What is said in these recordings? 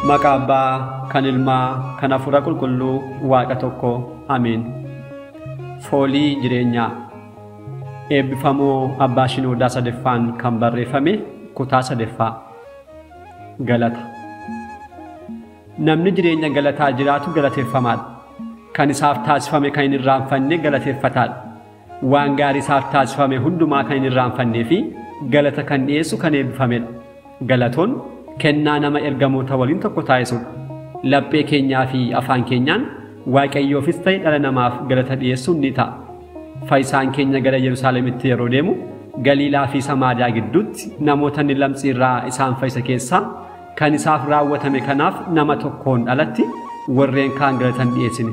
Maqaa Abbaa, kan Ilmaa, kan Hafuura Qulqulluu, Waaqa tokko. Ameen. Foolii jireenyaa. Eebbifamoo Abbaa Shinoodaa Sadeeffaan kan barreeffame kutaa 8ffaa. Galata. Namni jireenya galataa jiraatu galateeffamaadha. Kan isaaf taasifame kan hin irraanfanne galateeffataadha. Waan gaarii isaaf taasifame hundumaa kan hin irraanfannee fi galata kan dhiyeessu kan eebbifamedha. Galatoon kennaa nama ergamoota waliin tokko taasisudha. Laphee keenyaa fi afaan keenyaan Waaqayyoofis ta'e dhala namaaf galata dhiyeessuun ni ta'a. Fayyisaan keenya gara Yerusaalemitti yeroo deemu Galiilaa fi Samaariyaa gidduutti namoota inni lamxii irraa isaan fayyisa keessaa kan isaaf raawwatame kanaaf nama tokkoon alatti warreen kaan galatan dhiyeessine.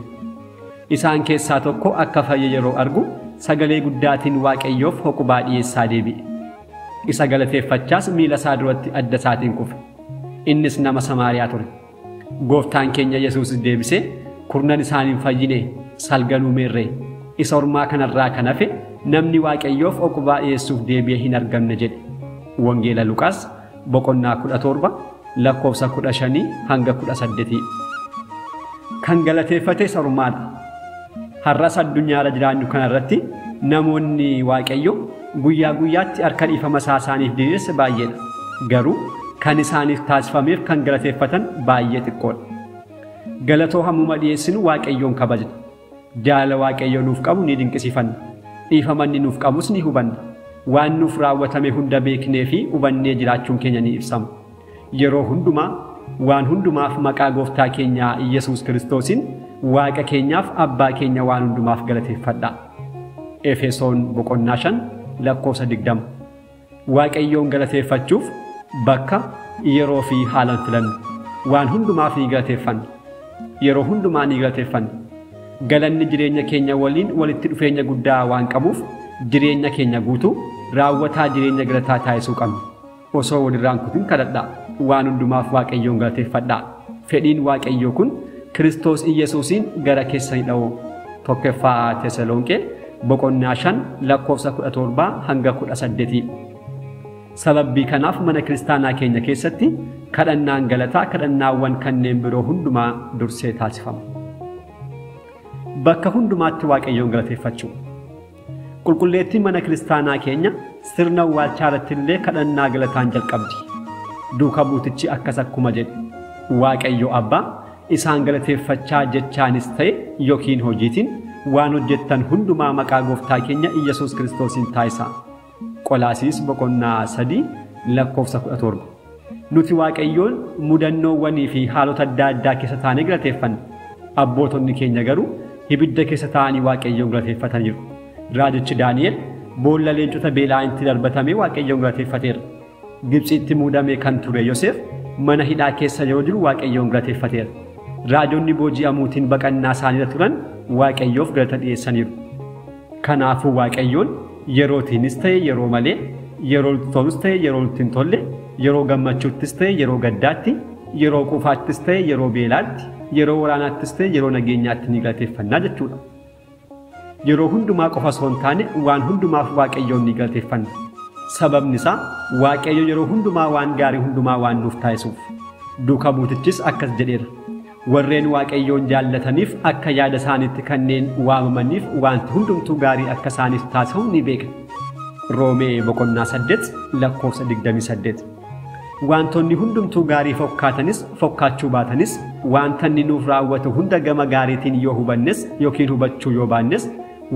Isaan keessaa tokko akka fayye yeroo argu sagalee guddaatiin Waaqayyoof hoqubaa dhiyeessaa deebi'e. Isa galateeffachaas miila isaa duratti adda isaatiin kufe. Innis nama Samaariyaa ture. Gooftaan keenya Yesuus deebisee kurnan isaaniin fayyine salganuu meerree isa ormaa kanarraa kan hafe namni Waaqayyoof hoqubaa dhiyeessuuf deebi'ee hin argamne jedhe. Wangeela Luqaas boqonnaa 17 lakkoofsa 15 hanga 18. Kan galateeffate isa ormaadha. Har'as addunyaarra jiraannu kanarratti namoonni Waaqayyo guyyaa guyyaatti harka dhiifama isaaniif diriirse baay'eedha. Garuu kan isaaniif taasifameef kan galateeffatan baay'ee xiqqoodha. Galatoo hammuma dhiyeessinu Waaqayyoon kabajna. Jaalala Waaqayyoo nuuf qabu ni dinqisiifanna. Dhiifama inni nuuf qabus ni hubanna. Waan nuuf raawwatame hunda beeknee fi hubannee jiraachuun keenya ni ibsama. Yeroo hundumaa waan hundumaaf maqaa Gooftaa keenyaa Yesuus Kiristoosiin Waaqa keenyaaf Abbaa keenya waan hundumaaf galateeffadhaa. Efesoon boqonnaa 5 lakkoofsa 20. Waaqayyoon galateeffachuuf bakka, yeroo fi haalan filannu. Waan hundumaaf ni galateeffanna. Yeroo hundumaa ni galateeffanna. Galanni jireenya keenya waliin walitti dhufeenya guddaa waan qabuuf jireenya keenya guutuu raawwataa jireenya galataa taasisuu qabna. Osoo walirraan kutin kadhadhaa. Waan hundumaaf Waaqayyoon galateeffadhaa. Fedhiin Waaqayyoo kun Kiristoos Iyesuusiin gara keessanii dha'u. Tokkoffaa Tesaloniqee boqonnaa 5 lakkoofsa 17 hanga 18. Sababbii kanaaf mana kiristaanaa keenya keessatti kadhannaan galataa kadhannaawwan kanneen biroo hundumaa dursee taasifama. Bakka hundumaatti Waaqayyoon galateeffachuu. Qulqulleettiin mana kiristaanaa keenya sirna awwaalchaa irratti illee kadhannaa galataan jalqabdi. Duuka buutichi akkas akkuma jedhe Waaqayyo Abbaa isaan galateeffachaa jechaanis ta'e yookiin hojiitiin waan hojjettan hundumaa maqaa Gooftaa keenya Iyesuus Kiristoosiin taasisaa. Qolaasiis boqonnaa 3 lakkoofsa 17. Nuti Waaqayyoon mudannoowwanii fi haalota adda addaa keessa taanee galateeffanna. Abbootonni keenya garuu ibidda keessa taa'anii Waaqayyoon galateeffataniiru. Raajichi Daani'el boolla leencota beelaa'itti darbatamee Waaqayyoon galateeffateera. Gibxitti muudamee kan ture Yoosef mana hidhaa keessa yeroo jiru Waaqayyoon galateeffateera. Raajonni booji'amuutiin baqannaa isaaniirra turan Waaqayyoof galata dhiyeessaniiru. Kanaafuu Waaqayyoon yerootiinis ta'e yeroo malee, yeroo tolus ta'e yeroo ittiin tolle, yeroo gammachuuttis ta'e yeroo gaddaatti, yeroo quufaattis ta'e yeroo beelaatti, yeroo waraanaattis ta'e yeroo nageenyaatti ni galateeffannaa jechuudha. Yeroo hundumaa qofa osoo hin taane waan hundumaaf Waaqayyoon ni galateeffanna. Sababni isaa Waaqayyo yeroo hundumaa waan gaarii hundumaa waan nuuf taasisuuf. Duuka buutichis akkas jedheera. Warreen Waaqayyoon jaallataniif akka yaada isaaniitti kanneen waamamaniif wanti hundumtuu gaarii akka isaaniif taasifamu ni beekna. Roomee boqonnaa 8 lakkoofsa 28. Wantoonni hundumtuu gaarii fakkaatanis fakkaachuu baatanis wanta inni nuuf raawwatu hunda gama gaariitiin yoo hubannes yookiin hubachuu yoo baannes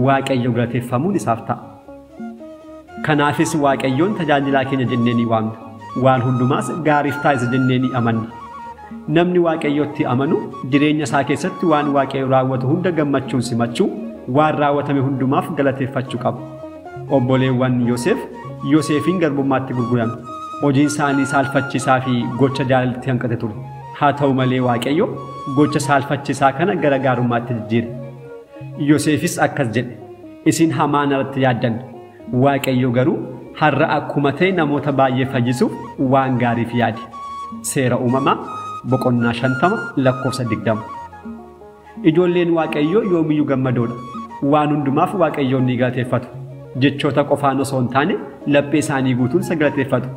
Waaqayyo galateeffamuun isaaf ta'a. Kanaafis Waaqayyoon tajaajilaa keenya jennee ni waamna. Waan hundumaas gaariif taasisa jennee ni amanna. Namni Waaqayyootti amanu jireenya isaa keessatti waan Waaqayyo raawwatu hunda gammachuun simachuu, waan raawwatame hundumaaf galateeffachuu qaba. Obboleewwan Yoosefin garbummaatti gurguran. Hojiin isaanii saalfachiisaa fi gocha jaalalatti hanqate ture. Haa ta'u malee Waaqayyo gocha saalfachiisaa kana gara gaarummaatti jijjiire. Yoosefis akkas jedhe. Isin hamaan irratti yaaddan. Waaqayyo garuu har'a akkuma ta'e namoota baay'ee fayyisuuf waan gaariif yaade. Seera uumamaa boqonnaa 50 lakkoofsa 20. Ijoolleen Waaqayyoo yoomiyyuu gammadoodha. Waan hundumaaf Waaqayyoon ni galateeffatu. jechoota qofaan osoo hin taane laphee isaanii guutuun isa galateeffatu.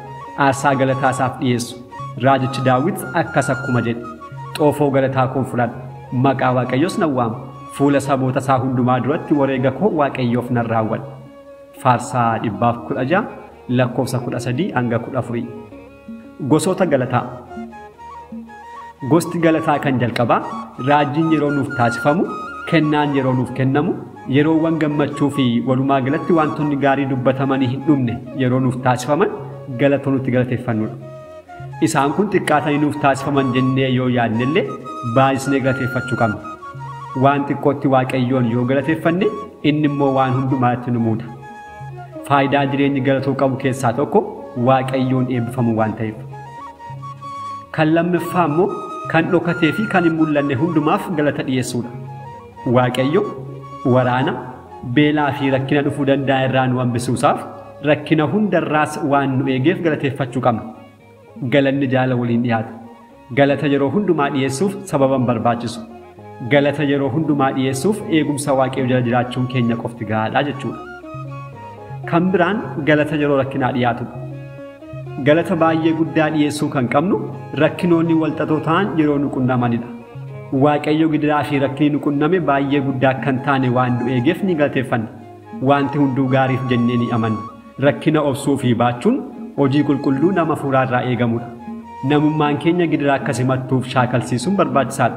Aarsaa galataa isaaf dhiyeessu. Raajichi Daawit akkas akkuma jedhe, xoofoo galataa koo fudhadha, maqaa Waaqayyoos nan waama, fuula saboota isaa hundumaa duratti wareega koo Waaqayyoof nan raawwadha. Faarsaa 116 lakkoofsa 13 hanga 14. Gosoota galataa. Gosti galataa kan jalqabaa raajiin yeroo nuuf taasifamu, kennaan yeroo nuuf kennamu, yeroowwan gammachuu fi walumaa galatti wantoonni gaarii dubbatamanii hin dhumne yeroo nuuf taasifaman galata nuti galateeffannudha. Isaan kun xiqqaatanii nuuf taasifaman jennee yoo yaadnellee baay'isnee galateeffachuu qabna. Waan xiqqootti Waaqayyoon yoo galateeffanne inni immoo waan hundumaatti nu muuda. Faayidaa jireenyi galatoo qabu keessaa tokko Waaqayyoon eebbifamu waan ta'eef. Kan lammaffaa immoo kan dhokatee fi kan hin mul'anne hundumaaf galata dhiyeessuudha. Waaqayyo waraana, beelaa fi rakkina dhufuu danda'a irraa nu hambisuusaaf rakkina hundarraas waan nu eegeef galateeffachuu qabna. Galanni jaala waliin dhiyaata. Galata yeroo hundumaa dhiyeessuuf sababan barbaachisu. Galata yeroo hundumaa dhiyeessuuf eegumsa Waaqayyoo jala jiraachuun keenya qofti gahaadha jechuudha. Kan biraan galata yeroo rakkinaa dhiyaatudha. Galata baay'ee guddaa dhiyeessuu kan qabnu rakkinoonni walxaxoo ta'an yeroo nu qunnamanidha. Waaqayyo gidiraa fi rakkinni nu qunname baay'ee guddaa kan taane waan nu eegeef ni galateeffanna. Wanti hunduu gaariif jennee ni amanna. Rakkina obsuu fi baachuun hojii qulqulluu nama fuuraarraa eegamudha. Namummaan keenya gidiraa akka simattuuf shaakalsiisuun barbaachisaadha.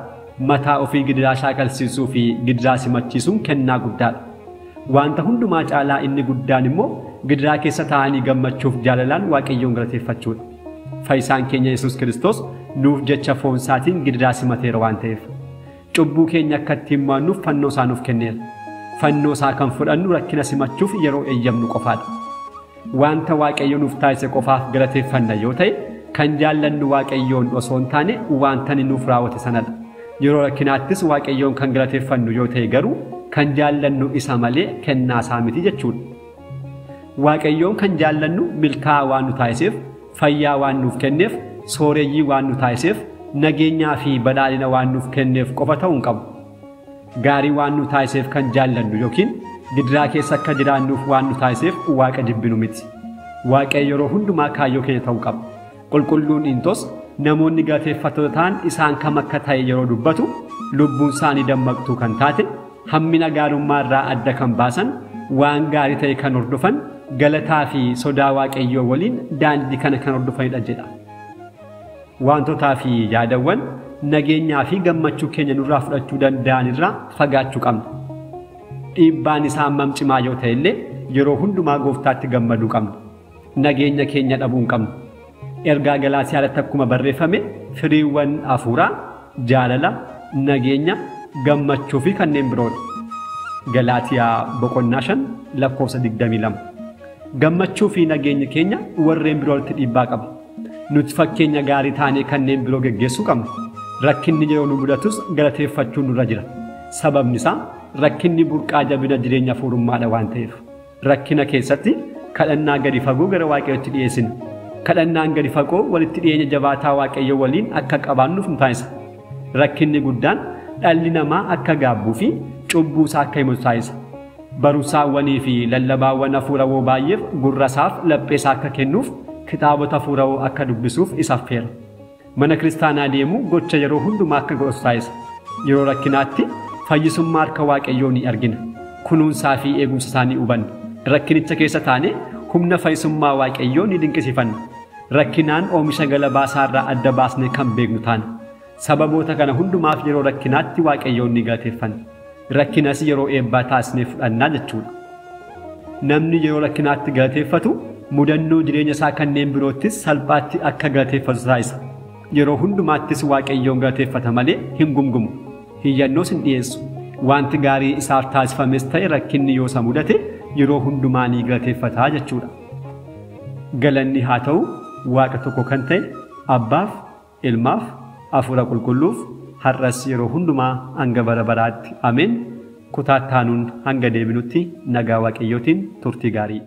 Mataa ofii gidiraa shaakalsiisuu fi gidiraa simachiisuun kennaa guddaadha. Wanta hundumaa caalaa inni guddaan immoo gidiraa keessa taa'anii gammachuuf jaalalaan Waaqayyoon galateeffachuudha. Fayyisaan keenya Yesuus Kiristoos nuuf jecha foon isaatiin gidiraa simateera waan ta'eef. Cubbuu keenya akka ittiin mo'annuuf fannoo isaa nuuf kenneera. Fannoo isaa kan fudhannu rakkina simachuuf yeroo eeyyamnu qofaadha. Wanta Waaqayyo nuuf taasise qofaaf galateeffanna yoo ta'e kan jaallannu Waaqayyoon osoo hin taane wanta inni nuuf raawwate sanadha. Yeroo rakkinaattis Waaqayyoon kan galateeffannu yoo ta'e garuu kan jaallannu isa malee kennaa isaa miti jechuudha. Waaqayyoon kan jaallannu milkaa'aa waan nu taasiseef, fayyaa waan nuuf kenneef, sooreyyii waan nu taasiseef, nageenyaa fi badhaadhina waan nuuf kenneef qofa ta'uu hin qabu. Gaarii waan nu taasiseef kan jaallannu yookiin gidiraa keessa akka jiraannuuf waan nu taasiseef Waaqa jibbinu miti. Waaqayyo yeroo hundumaa kaayyoo keenya ta'uu qaba. Qulqulluun Intos namoonni galateeffattoota ta'an isaan kam akka ta'e yeroo dubbatu lubbuun isaanii dammaqtuu kan taate, hammina gaarummaa irraa adda kan baasan, waan gaarii ta'e kan hordofan, galataa fi sodaa Waaqayyoo waliin daandii kana kan hordofanidha jedha. Wantootaa fi yaadawwan nageenyaa fi gammachuu keenya nurraa fudhachuu danda'an irraa fagaachuu qabna. Dhiibbaan isaa hammam cimaa yoo ta'e illee yeroo hundumaa Gooftaatti gammaduu qabna. Nageenya keenya dhabuu hin qabnu. Ergaa Galaatiyaatti akkuma barreeffame firiiwwan hafuuraa, jaalala, nageenya, gammachuu fi kanneen biroodha. Galaatiyaa boqonnaa 5 lakkoofsa 22. Gammachuu fi nageenya keenya warreen birooti dhiibbaa qaba. Nuti fakkeenya gaarii taanee kanneen biroo geggeessuu qabna. Rakkinni yeroo nu mudatus galateeffachuun nurra jira. Sababni isaa rakkinni burqaa jabina jireenya hafuurummaadha waan ta'eef. Rakkina keessatti kadhannaa gadi fagoo gara Waaqayyootti dhiyeessina. Kadhannaan gadi fagoo walitti dhiyeenya jabaataa Waaqayyoo waliin akka qabaannuuf nu taasisa. Rakkinni guddaan dhalli namaa akka gaabbuu fi cubbuu isaa akka himatu taasisa. Barumsaawwanii fi lallabaawwan hafuurawoo baay'eef gurra isaaf laphee isaa akka kennuuf kitaabota hafuurawoo akka dubbisuuf isa affeera. Mana kiristaanaa deemuu gocha yeroo hundumaa akka godhatu taasisa. Yeroo rakkinaatti fayyisummaa harka Waaqayyoo ni argina. Kunuunsaa fi eegumsa isaa ni hubanna. Rakkinicha keessa taane humna fayyisummaa Waaqayyoo ni dinqisiifanna. Rakkinaan oomisha galabaa isaarraa adda baasnee kan beeknu taana. Sababoota kana hundumaaf yeroo rakkinaatti Waaqayyoon ni galateeffanna. Rakkinas yeroo eebbaa taasisnee fudhannaa jechuudha. Namni yeroo rakkinaatti galateeffatu mudannoo jireenya isaa kanneen biroottis salphaatti akka galateeffatu taasisa. Yeroo hundumaattis Waaqayyoon galateeffata malee hin gumgumu. Hiyyannoos hin dhiyeessu. Wanti gaarii isaaf taasifames ta'e rakkinni yoo isa mudate yeroo hundumaa ni galateeffataa jechuudha. Galanni haa ta'u Waaqa tokko kan ta'e Abbaaf, Ilmaaf, Hafuura Qulqulluuf har'as yeroo hundumaa hanga bara baraatti ameen. Kutaa itti aanuun hanga deebinutti nagaa Waaqayyootiin turtii gaarii.